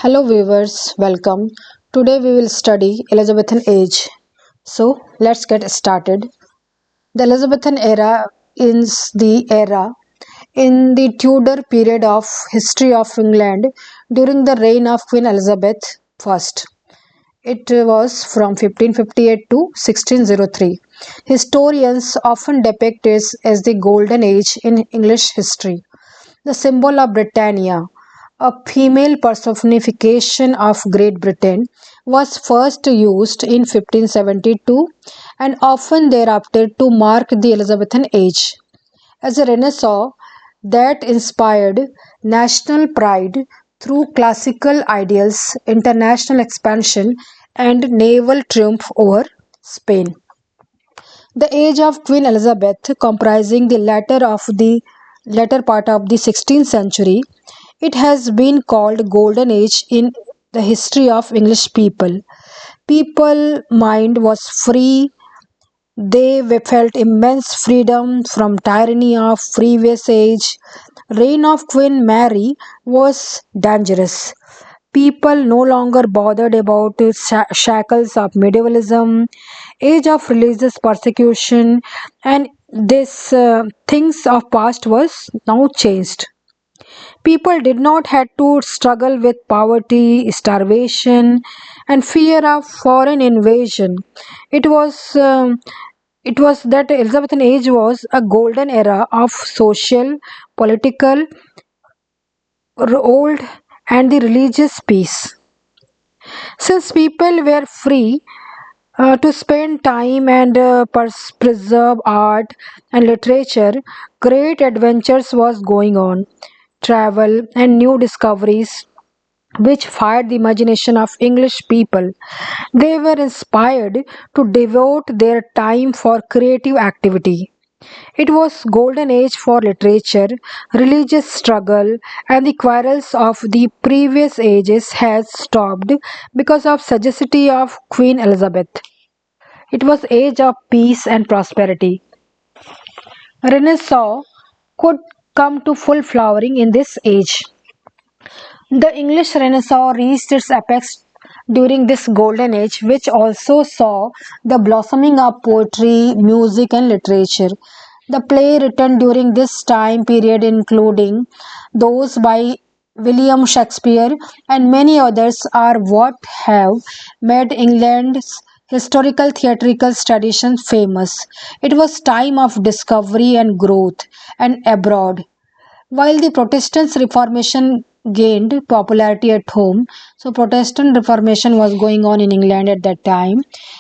Hello viewers, welcome. Today we will study Elizabethan age. So let's get started. The Elizabethan era is the era in the Tudor period of history of England during the reign of Queen Elizabeth I. It was from 1558 to 1603. Historians often depict it as the golden age in English history. The symbol of Britannia, a female personification of Great Britain, was first used in 1572 and often thereafter to mark the Elizabethan age. As a renaissance that inspired national pride through classical ideals, international expansion, and naval triumph over Spain. The age of Queen Elizabeth, comprising the latter part of the 16th century, it has been called Golden Age in the history of English people. People mind was free. They felt immense freedom from tyranny of previous age. Reign of Queen Mary was dangerous. People no longer bothered about the shackles of medievalism, age of religious persecution, and this things of past was now changed. People did not have to struggle with poverty, starvation, and fear of foreign invasion. It was it was that Elizabethan age was a golden era of social, political, old, and the religious peace. Since people were free to spend time and preserve art and literature, great adventures was going on. Travel and new discoveries which fired the imagination of English people. They were inspired to devote their time for creative activity. It was golden age for literature, religious struggle, and the quarrels of the previous ages has stopped because of sagacity of Queen Elizabeth. It was age of peace and prosperity. Renaissance could come to full flowering in this age. The English Renaissance reached its apex during this golden age, which also saw the blossoming of poetry, music, and literature. The play written during this time period, including those by William Shakespeare and many others, are what have made England's historical theatrical tradition famous. It was time of discovery and growth, and abroad while the Protestant Reformation gained popularity at home, so Protestant Reformation was going on in England at that time,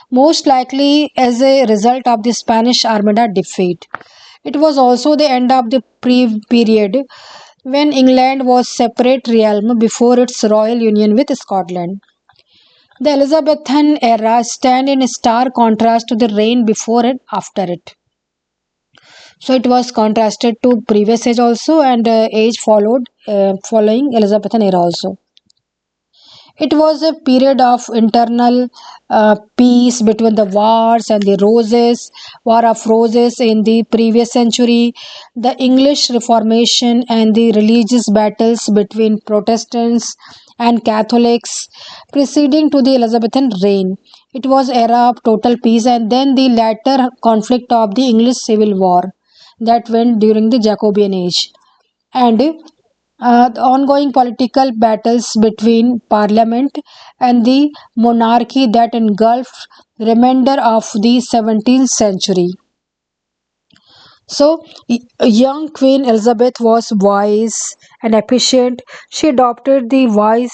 most likely as a result of the Spanish Armada defeat. It was also the end of the period when England was separate realm before its royal union with Scotland. The Elizabethan era stand in stark contrast to the reign before and after it. So it was contrasted to previous age also and age following Elizabethan era also. It was a period of internal peace between the wars and the roses, war of roses in the previous century, the English Reformation and the religious battles between Protestants and Catholics preceding to the Elizabethan reign. It was era of total peace and then the latter conflict of the English Civil War that went during the Jacobean age and the ongoing political battles between parliament and the monarchy that engulfed remainder of the 17th century. So, young Queen Elizabeth was wise and efficient. She adopted the wise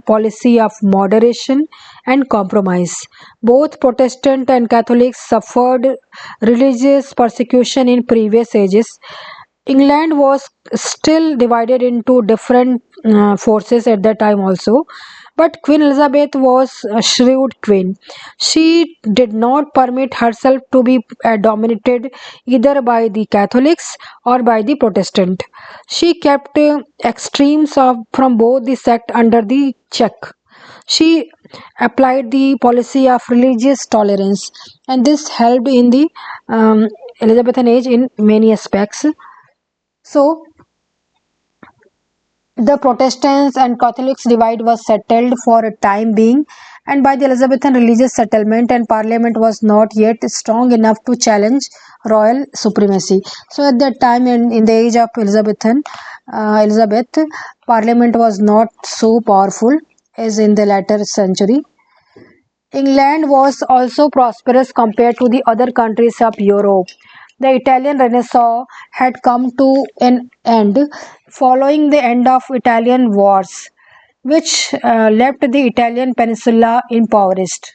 policy of moderation and compromise. Both Protestant and Catholics suffered religious persecution in previous ages. England was still divided into different forces at that time also. But Queen Elizabeth was a shrewd queen. She did not permit herself to be dominated either by the Catholics or by the Protestant. She kept extremes from both the sect under the check. She applied the policy of religious tolerance, and this helped in the Elizabethan age in many aspects. So, The Protestants and Catholics divide was settled for a time being, and by the Elizabethan religious settlement, and Parliament was not yet strong enough to challenge royal supremacy. So at that time, in the age of Elizabeth, Parliament was not so powerful as in the latter century. England was also prosperous compared to the other countries of Europe. The Italian Renaissance had come to an end following the end of Italian wars, which left the Italian peninsula impoverished.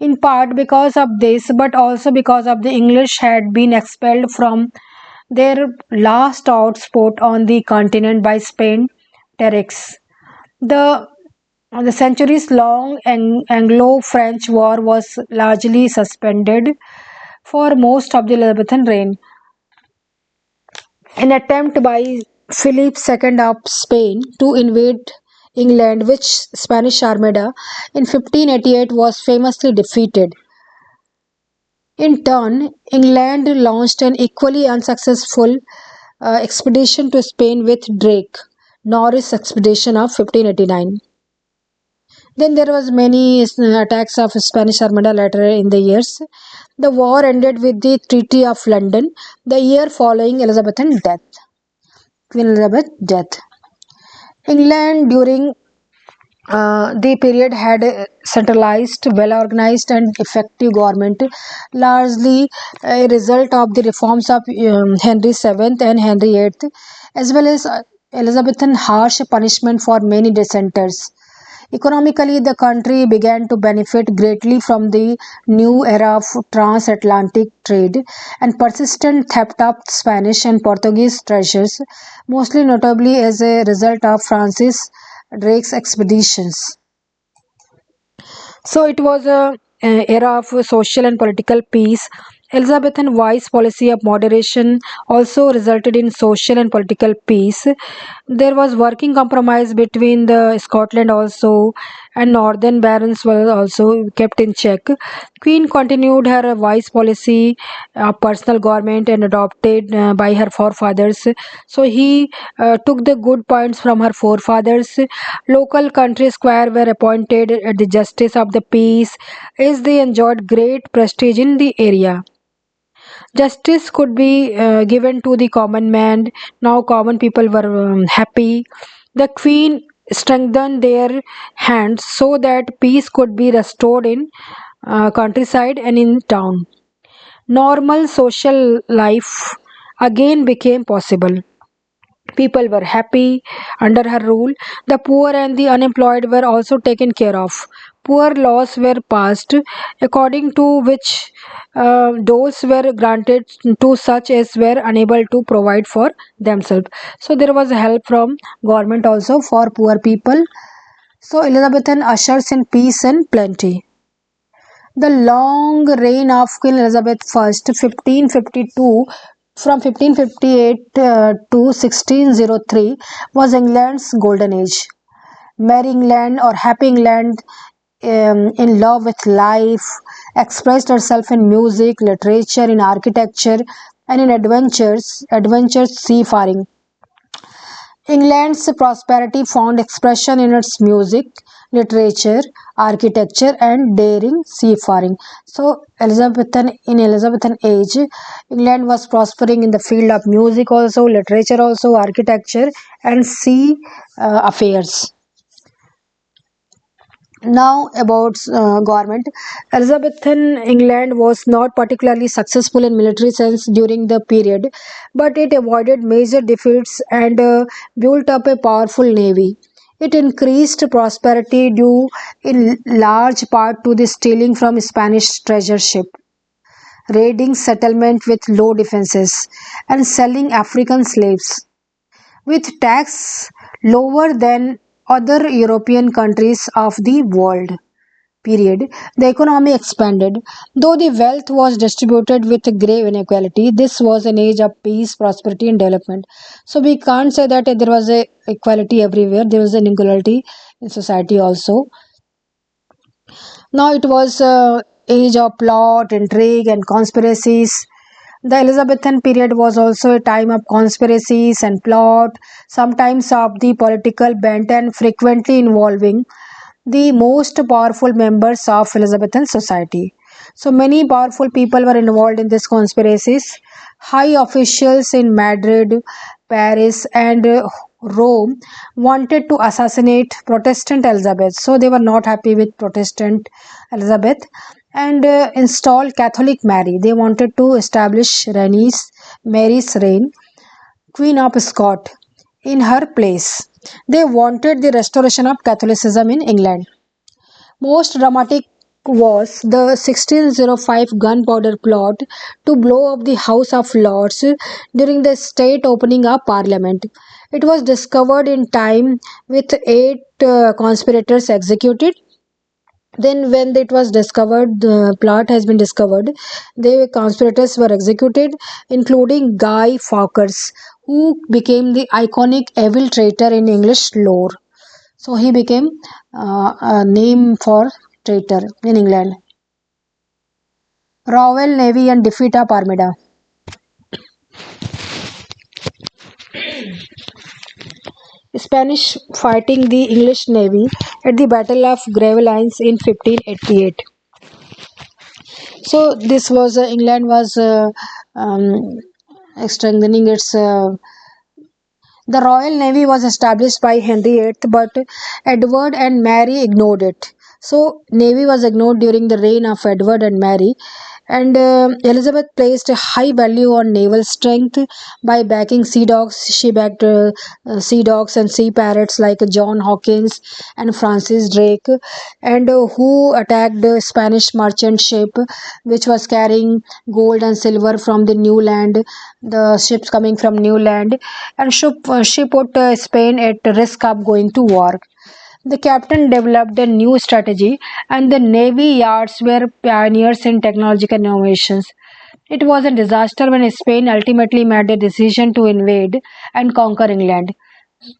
In part because of this, but also because of the English had been expelled from their last outpost on the continent by Spain, Terex. The the centuries long Anglo French War was largely suspended for most of the Elizabethan reign. An attempt by Philip II of Spain to invade England, which Spanish Armada in 1588 was famously defeated. In turn, England launched an equally unsuccessful expedition to Spain with Drake, Norris expedition of 1589. Then there was many attacks of Spanish Armada later in the years. The war ended with the Treaty of London, the year following Elizabethan death. Queen Elizabeth death. England during the period had a centralized, well organized, and effective government, largely a result of the reforms of Henry VII and Henry VIII, as well as Elizabethan harsh punishment for many dissenters. Economically, the country began to benefit greatly from the new era of transatlantic trade and persistent theft of Spanish and Portuguese treasures, mostly notably as a result of Francis Drake's expeditions. So it was a era of social and political peace. Elizabethan wise policy of moderation also resulted in social and political peace. There was working compromise between the Scotland also, and northern barons were also kept in check. Queen continued her wise policy of personal government and adopted by her forefathers. So he took the good points from her forefathers. Local country squire were appointed at the justice of the peace as they enjoyed great prestige in the area. Justice could be given to the common man. Now common people were happy. The queen strengthened their hands so that peace could be restored in countryside and in town. Normal social life again became possible. People were happy under her rule. The poor and the unemployed were also taken care of. Poor laws were passed according to which doles were granted to such as were unable to provide for themselves. So there was help from government also for poor people. So Elizabethan ushers in peace and plenty. The long reign of Queen Elizabeth I, 1552 from 1558 to 1603, was England's golden age. Merry England or Happy England, in love with life, expressed herself in music, literature, in architecture, and in adventures seafaring. England's prosperity found expression in its music, literature, architecture, and daring seafaring. So, Elizabethan age, England was prospering in the field of music, also literature, also architecture, and sea affairs. Now about government. Elizabethan England was not particularly successful in military sense during the period, but it avoided major defeats and built up a powerful navy. It increased prosperity due in large part to the stealing from Spanish treasure ship, raiding settlement with low defenses, and selling African slaves. With tax lower than other European countries of the world period, the economy expanded. Though the wealth was distributed with grave inequality, this was an age of peace, prosperity, and development. So we can't say that there was a equality everywhere. There was an inequality in society also. Now it was age of plot, intrigue, and conspiracies. The Elizabethan period was also a time of conspiracies and plot, sometimes of the political bent and frequently involving the most powerful members of Elizabethan society. So many powerful people were involved in these conspiracies. High officials in Madrid, Paris, and Rome wanted to assassinate Protestant Elizabeth. So they were not happy with Protestant Elizabeth and install Catholic Mary. They wanted to establish Mary's reign, Queen of Scott, in her place. They wanted the restoration of Catholicism in England. Most dramatic was the 1605 gunpowder plot to blow up the House of Lords during the state opening of Parliament. It was discovered in time with eight conspirators executed. Then, when it was discovered, the plot has been discovered, the conspirators were executed, including Guy Fawkes, who became the iconic evil traitor in English lore. So he became a name for traitor in England. Royal Navy and defeat of Armada. Spanish fighting the English Navy at the Battle of Gravelines in 1588. So this was England was um, strengthening its the Royal Navy was established by Henry VIII, but Edward and Mary ignored it. So, Navy was ignored during the reign of Edward and Mary, and Elizabeth placed a high value on naval strength by backing sea dogs. She backed sea dogs and sea pirates like John Hawkins and Francis Drake, and who attacked the Spanish merchant ship which was carrying gold and silver from the new land, the ships coming from new land, and she put Spain at risk of going to war. The captain developed a new strategy, and the navy yards were pioneers in technological innovations. It was a disaster when Spain ultimately made the decision to invade and conquer England.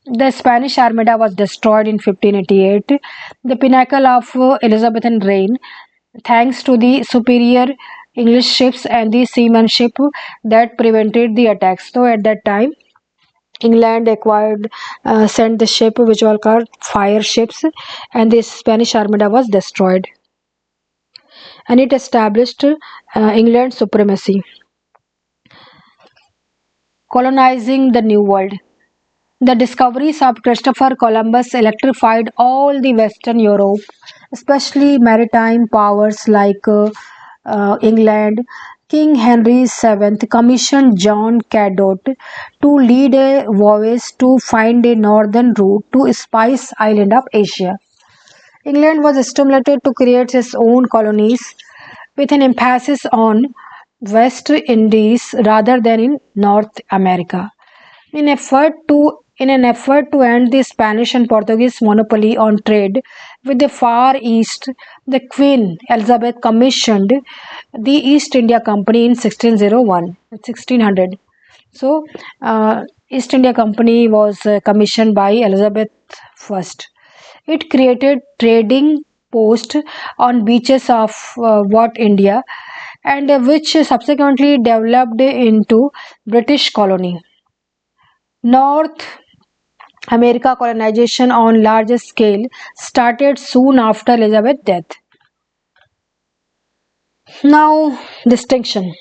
The Spanish Armada was destroyed in 1588, the pinnacle of Elizabethan reign, thanks to the superior English ships and the seamanship that prevented the attacks. So, at that time, England acquired, sent the ship which were called fire ships, and the Spanish Armada was destroyed. And it established England's supremacy, colonizing the New World. The discoveries of Christopher Columbus electrified all the Western Europe, especially maritime powers like England. King Henry VII commissioned John Cabot to lead a voyage to find a northern route to Spice Island of Asia. England was stimulated to create its own colonies with an emphasis on West Indies rather than in North America. In an effort to end the Spanish and Portuguese monopoly on trade with the Far East, the Queen Elizabeth commissioned the East India Company in 1601, 1600. So, East India Company was commissioned by Elizabeth first. It created trading posts on beaches of what India, and which subsequently developed into British colony. North America colonization on large scale started soon after Elizabeth's death. Now, distinction.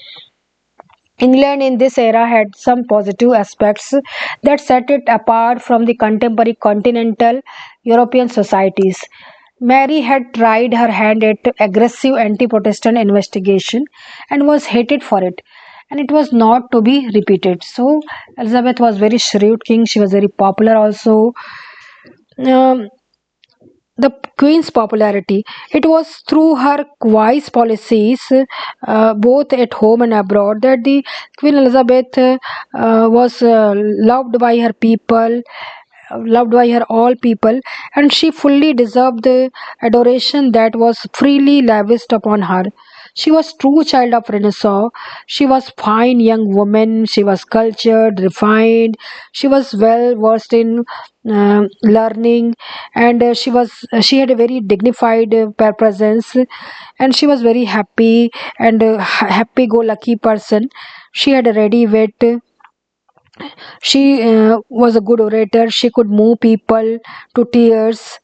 England in this era had some positive aspects that set it apart from the contemporary continental European societies. Mary had tried her hand at aggressive anti Protestant investigation and was hated for it, and it was not to be repeated. So, Elizabeth was very shrewd king, she was very popular also. Um, the queen's popularity, it was through her wise policies, both at home and abroad, that the Queen Elizabeth was loved by her people, loved by her all people, and she fully deserved the adoration that was freely lavished upon her. She was true child of Renaissance. She was fine young woman. She was cultured, refined. She was well versed in learning, and she had a very dignified presence, and she was very happy and happy go lucky person. She had a ready wit. She was a good orator. She could move people to tears,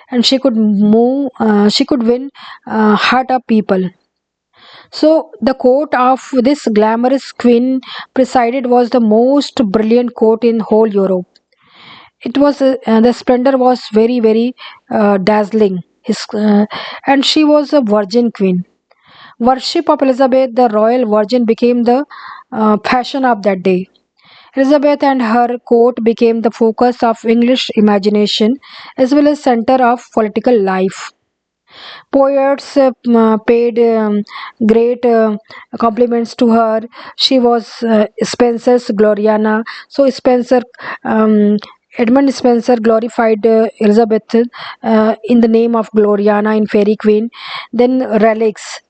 and she could win heart of people. So the court of this glamorous queen presided was the most brilliant court in whole Europe. It was the splendor was very dazzling. And she was a virgin queen. Worship of Elizabeth, the royal virgin, became the fashion of that day. Elizabeth and her court became the focus of English imagination as well as center of political life. Poets paid great compliments to her. She was Spencer's Gloriana. So Edmund Spencer glorified Elizabeth in the name of Gloriana in Fairy Queen. Then Relics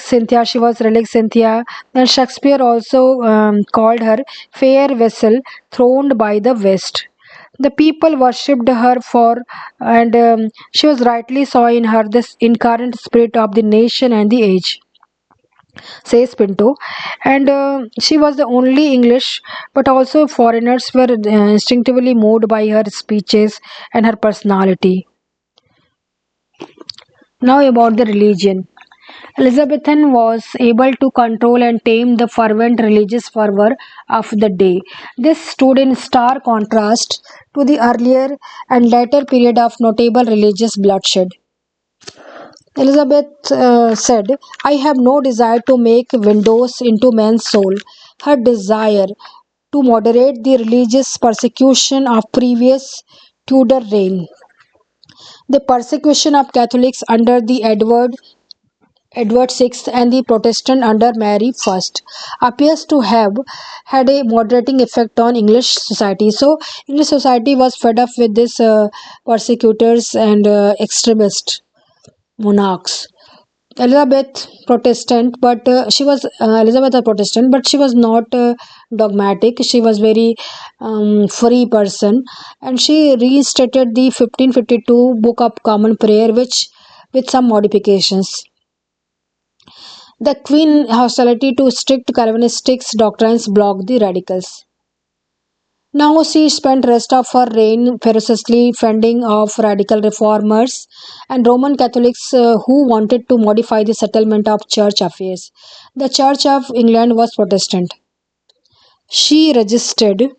Cynthia, she was Relic Cynthia. Then Shakespeare also called her fair vessel throned by the West. The people worshipped her for, and she was rightly saw in her this incarnate spirit of the nation and the age, says Pinto. And she was the only English, but also foreigners were instinctively moved by her speeches and her personality. Now about the religion. Elizabethan was able to control and tame the fervent religious fervor of the day. This stood in stark contrast to the earlier and later period of notable religious bloodshed. Elizabeth said, I have no desire to make windows into man's soul. Her desire to moderate the religious persecution of previous Tudor reign. The persecution of Catholics under the Edward VI and the Protestant under Mary I appears to have had a moderating effect on English society. So English society was fed up with these persecutors and extremist monarchs. Elizabeth a Protestant, but she was not dogmatic. She was very free person, and she restated the 1552 Book of Common Prayer, which with some modifications. The Queen hostility to strict Calvinistic doctrines blocked the radicals. Now she spent rest of her reign ferociously fending off radical reformers and Roman Catholics who wanted to modify the settlement of church affairs. The Church of England was Protestant. She resisted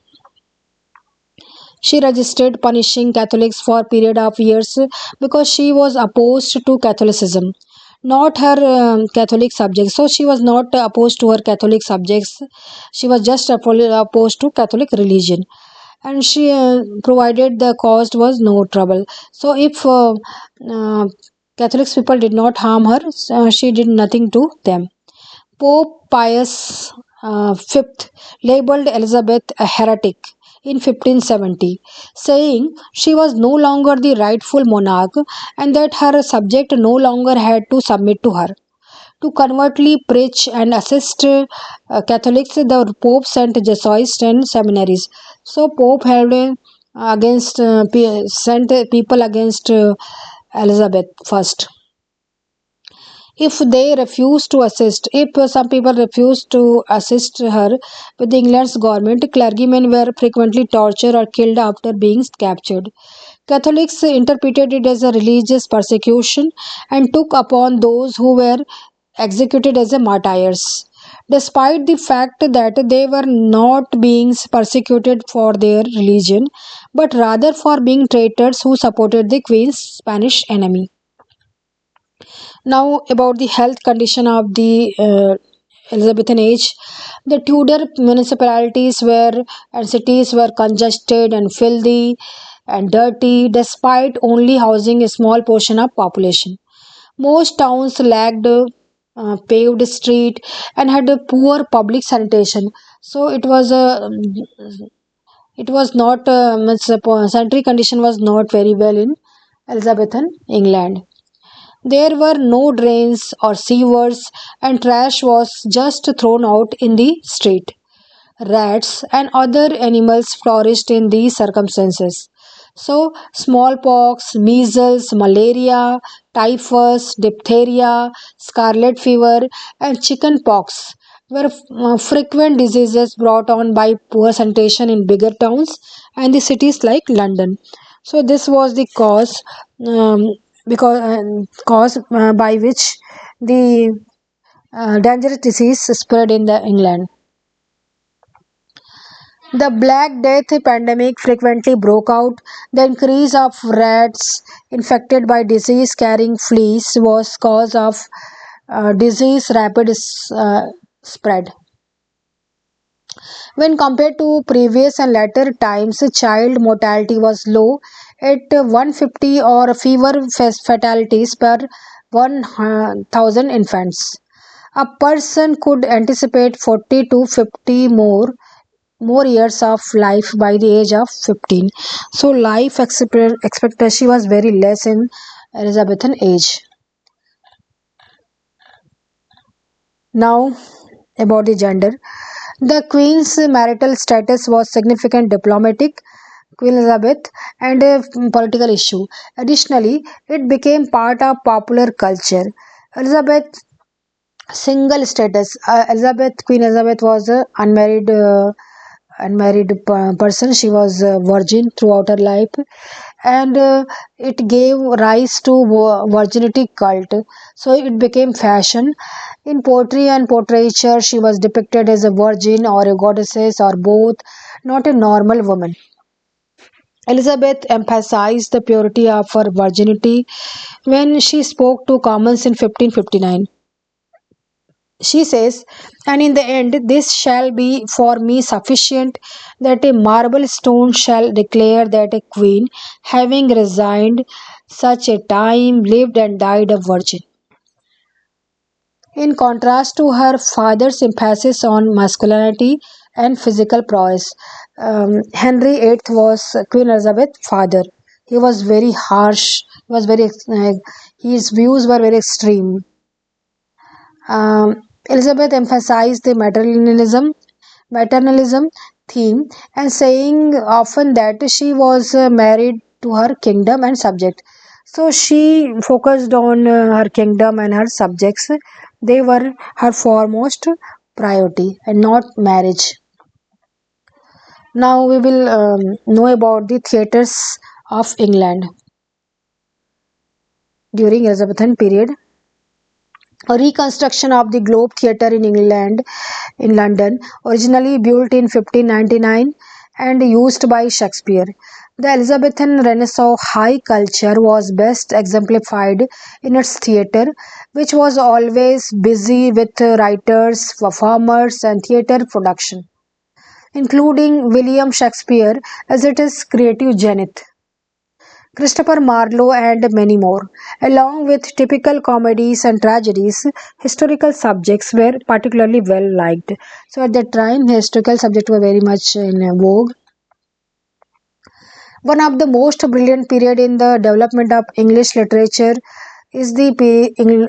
she resisted punishing Catholics for a period of years because she was opposed to Catholicism, not her Catholic subjects. So she was not opposed to her Catholic subjects. She was just opposed to Catholic religion, and she provided the cost was no trouble. So if uh, Catholic people did not harm her, she did nothing to them. Pope Pius V labeled Elizabeth a heretic in 1570, saying she was no longer the rightful monarch and that her subject no longer had to submit to her. To covertly preach and assist Catholics, the Pope sent Jesuits and seminaries. So Pope held sent people against Elizabeth first. If they refuse to assist, if some people refuse to assist her with England's government, clergymen were frequently tortured or killed after being captured. Catholics interpreted it as a religious persecution and took upon those who were executed as a martyrs. Despite the fact that they were not being persecuted for their religion, but rather for being traitors who supported the Queen's Spanish enemy. Now, about the health condition of the Elizabethan age, the Tudor municipalities were and cities were congested and filthy and dirty, despite only housing a small portion of population. Most towns lacked paved street and had a poor public sanitation. So it was not sanitary condition was not very well in Elizabethan England. There were no drains or sewers, and trash was just thrown out in the street. Rats and other animals flourished in these circumstances. So, smallpox, measles, malaria, typhus, diphtheria, scarlet fever, and chicken pox were frequent diseases brought on by poor sanitation in bigger towns and the cities like London. So this was the um, cause by which the dangerous disease spread in the England. The Black Death pandemic frequently broke out. The increase of rats infected by disease carrying fleas was cause of disease rapid spread. When compared to previous and later times, child mortality was low at 150 or fewer fatalities per 1,000 infants. A person could anticipate 40 to 50 more years of life by the age of 15. So life expectancy was very less in Elizabethan age. Now about the gender. The Queen's marital status was significant diplomatic, Queen Elizabeth, and a political issue. Additionally, it became part of popular culture. Elizabeth single status. Queen Elizabeth was a unmarried person. She was a virgin throughout her life, and it gave rise to virginity cult. So it became fashion. In poetry and portraiture, she was depicted as a virgin or a goddess or both, not a normal woman. Elizabeth emphasized the purity of her virginity when she spoke to Commons in 1559. She says, and in the end, this shall be for me sufficient that a marble stone shall declare that a queen, having resigned such a time, lived and died a virgin. In contrast to her father's emphasis on masculinity and physical prowess, Henry VIII was Queen Elizabeth's father. He was very harsh. His views were very extreme. Elizabeth emphasized the maternalism theme and saying often that she was married to her kingdom and subject. So she focused on her kingdom and her subjects. They were her foremost priority and not marriage. Now we will know about the theatres of England during Elizabethan period. A reconstruction of the Globe Theatre in England, in London, originally built in 1599 and used by Shakespeare. The Elizabethan Renaissance high culture was best exemplified in its theatre, which was always busy with writers, performers, and theatre production, including William Shakespeare as its creative zenith. Christopher Marlowe, and many more. Along with typical comedies and tragedies, historical subjects were particularly well liked. So at that time, historical subjects were very much in vogue. One of the most brilliant period in the development of English literature is the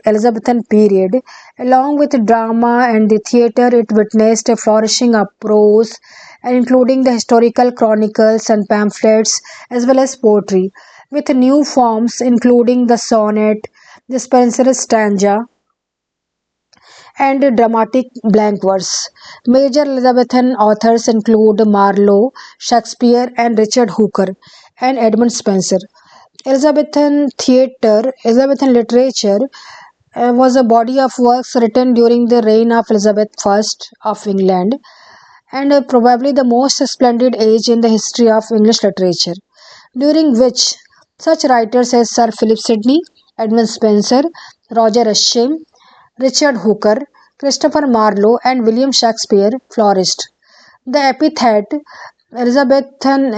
Elizabethan period. Along with drama and the theatre, it witnessed a flourishing of prose, and including the historical chronicles and pamphlets, as well as poetry, with new forms including the sonnet, the Spenser stanza, and dramatic blank verse. Major Elizabethan authors include Marlowe, Shakespeare, and Richard Hooker, and Edmund Spenser. Elizabethan literature was a body of works written during the reign of Elizabeth I of England, and probably the most splendid age in the history of English literature, during which such writers as Sir Philip Sidney, Edmund Spenser, Roger Ascham, Richard Hooker, Christopher Marlowe, and William Shakespeare flourished. The epithet Elizabethan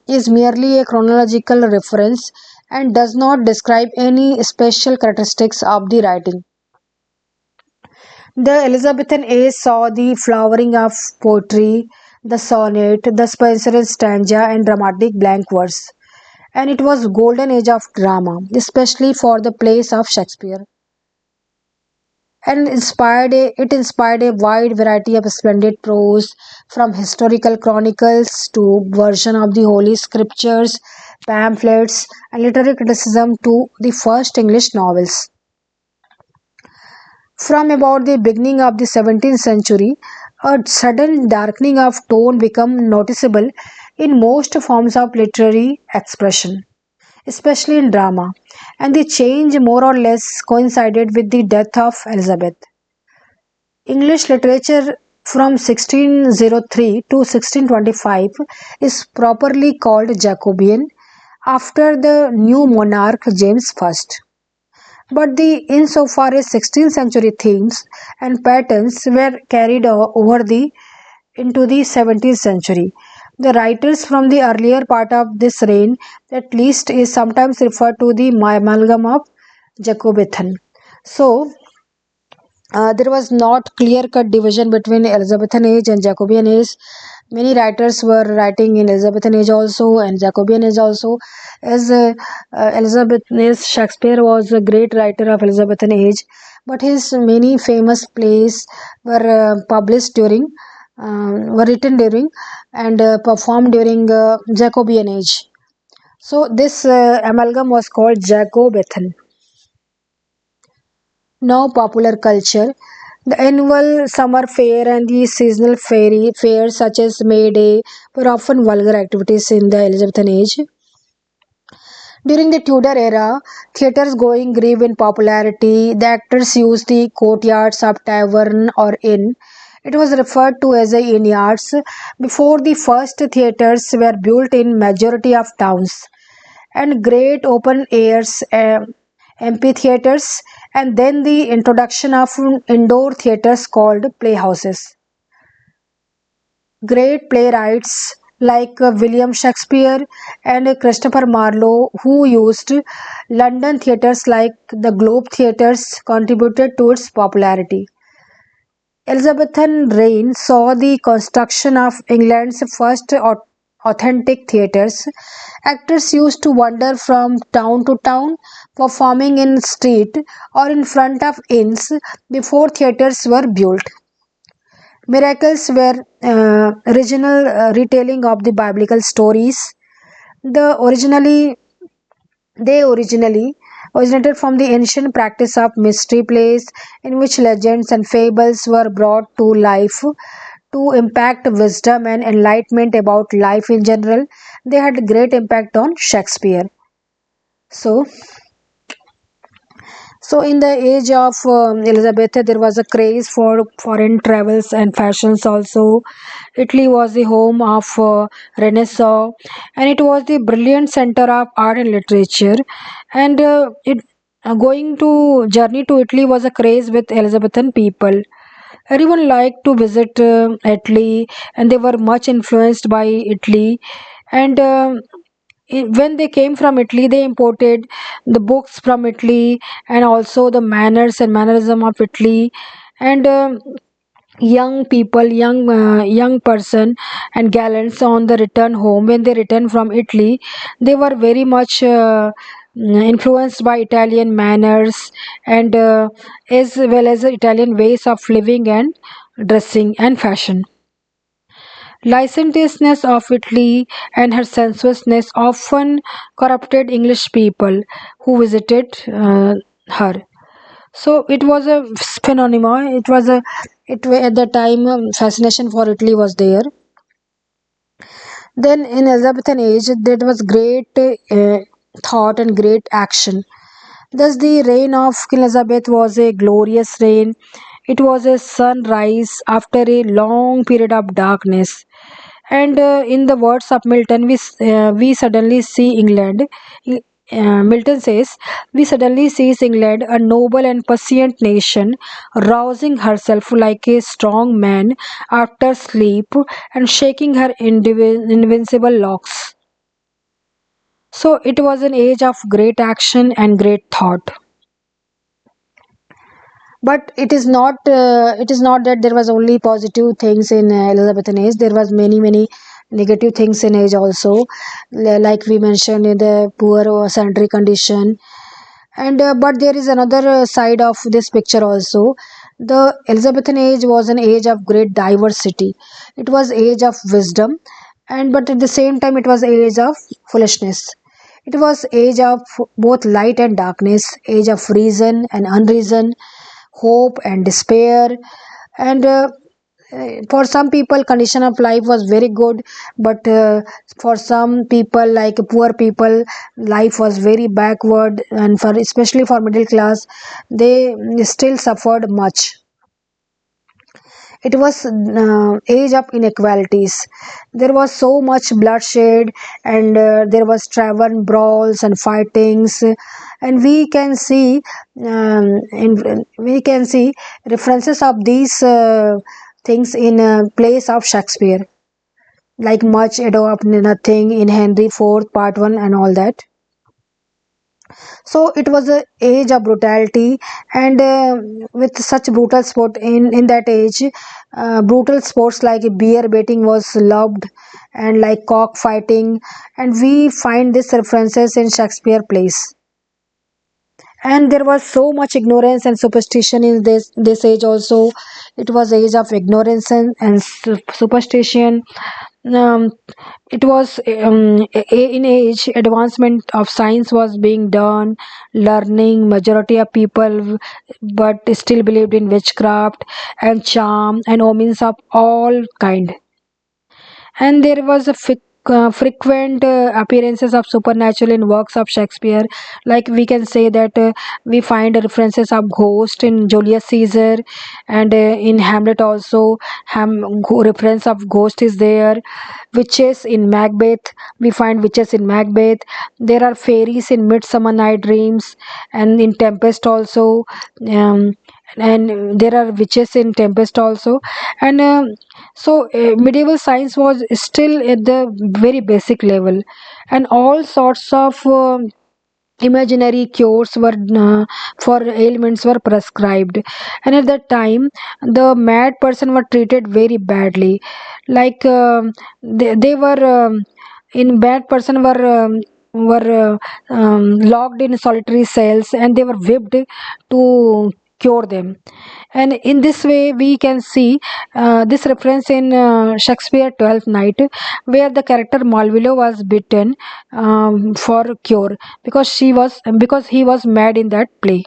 is merely a chronological reference and does not describe any special characteristics of the writing. The Elizabethan age saw the flowering of poetry, the sonnet, the Spenserian stanza, and dramatic blank verse. And it was golden age of drama, especially for the plays of Shakespeare. And it inspired a wide variety of splendid prose, from historical chronicles to version of the Holy Scriptures, pamphlets, and literary criticism to the first English novels. From about the beginning of the 17th century, a sudden darkening of tone became noticeable in most forms of literary expression, especially in drama, and the change more or less coincided with the death of Elizabeth. English literature from 1603 to 1625 is properly called Jacobean after the new monarch James I. But the insofar as 16th century themes and patterns were carried over the into the 17th century. The writers from the earlier part of this reign, at least, is sometimes referred to the amalgam of Jacobethan. So, there was not clear-cut division between Elizabethan age and Jacobean age. Many writers were writing in Elizabethan age also and Jacobean age also. As Elizabethan Shakespeare was a great writer of Elizabethan age, but his many famous plays were published during, were written during and performed during Jacobean age. So this amalgam was called Jacobethan. Now popular culture. The annual summer fair and the seasonal fairs such as May Day were often vulgar activities in the Elizabethan age. During the Tudor era, theatres going grew in popularity. The actors used the courtyards of tavern or inn. It was referred to as the inn yards. Before the first theatres were built in majority of towns and great open airs amphitheaters, and then the introduction of indoor theaters called playhouses. Great playwrights like William Shakespeare and Christopher Marlowe, who used London theaters like the Globe theaters, contributed to its popularity. Elizabethan reign saw the construction of England's first authentic theatres. Actors used to wander from town to town, performing in street or in front of inns before theatres were built. Miracles were original retelling of the biblical stories. The originally they originally originated from the ancient practice of mystery plays, in which legends and fables were brought to life to impact wisdom and enlightenment about life in general. They had great impact on Shakespeare. So, in the age of Elizabeth, there was a craze for foreign travels and fashions also. Italy was the home of Renaissance, and it was the brilliant center of art and literature. And it going to journey to Italy was a craze with Elizabethan people. Everyone liked to visit Italy, and they were much influenced by Italy. And when they came from Italy, they imported the books from Italy and also the manners and mannerism of Italy. And young people, young person and gallants on the return home, when they return from Italy, they were very much influenced by Italian manners and as well as the Italian ways of living and dressing and fashion. Licentiousness of Italy and her sensuousness often corrupted English people who visited her. So it was a phenomenon. It was a at the time fascination for Italy was there. Then in Elizabethan age, there was great thought and great action. Thus, the reign of Queen Elizabeth was a glorious reign. It was a sunrise after a long period of darkness. And in the words of Milton, we suddenly see England. Milton says, "We suddenly see England, a noble and patient nation, rousing herself like a strong man after sleep and shaking her invincible locks." So it was an age of great action and great thought. But it is not that there was only positive things in Elizabethan age. There was many negative things in age also. Like we mentioned in the poor sanitary condition. And but there is another side of this picture also. The Elizabethan age was an age of great diversity. It was age of wisdom, and but at the same time it was age of foolishness. It was age of both light and darkness, age of reason and unreason, hope and despair. And for some people condition of life was very good, but for some people like poor people, life was very backward, and for especially for middle class, they still suffered much. It was age of inequalities. There was so much bloodshed, and there was travel brawls and fightings, and we can see references of these things in plays of Shakespeare, like Much Ado of Nothing in Henry IV Part One and all that. So it was a age of brutality, and with such brutal sport in that age, brutal sports like bear baiting was loved, and like cock fighting, and we find these references in Shakespeare plays. And there was so much ignorance and superstition in this age also. It was age of ignorance and superstition. um, it was in age advancement of science was being done, learning majority of people but still believed in witchcraft and charm and omens of all kind. And there was a frequent appearances of supernatural in works of Shakespeare. Like we can say that we find references of ghost in Julius Caesar, and in Hamlet also. Reference of ghost is there. Witches in Macbeth, we find witches in Macbeth. There are fairies in Midsummer Night Dreams, and in Tempest also. um, and there are witches in Tempest also. And so medieval science was still at the very basic level, and all sorts of imaginary cures were for ailments were prescribed. And at that time the mad person were treated very badly. Like they were in bad person were locked in solitary cells, and they were whipped to cure them. And in this way we can see this reference in Shakespeare 12th Night, where the character Malvilo was bitten for cure because he was mad in that play.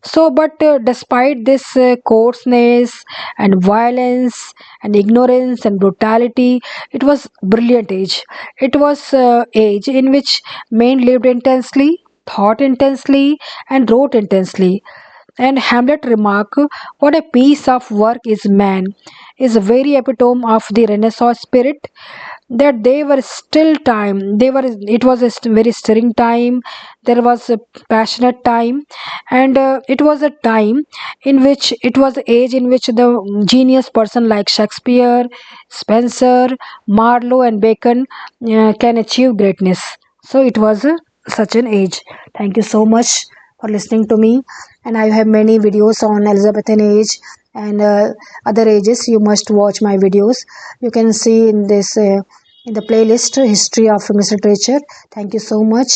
So, but despite this coarseness and violence and ignorance and brutality, it was brilliant age. It was age in which men lived intensely, thought intensely, and wrote intensely. And Hamlet remark, "What a piece of work is man," is a very epitome of the Renaissance spirit. That they were still time. It was a very stirring time. There was a passionate time, and it was a time in which it was the age in which the genius person like Shakespeare, Spencer, Marlowe, and Bacon can achieve greatness. So it was such an age. Thank you so much for listening to me. And I have many videos on Elizabethan age and other ages. You must watch my videos. You can see in this in the playlist History of English Literature. Thank you so much.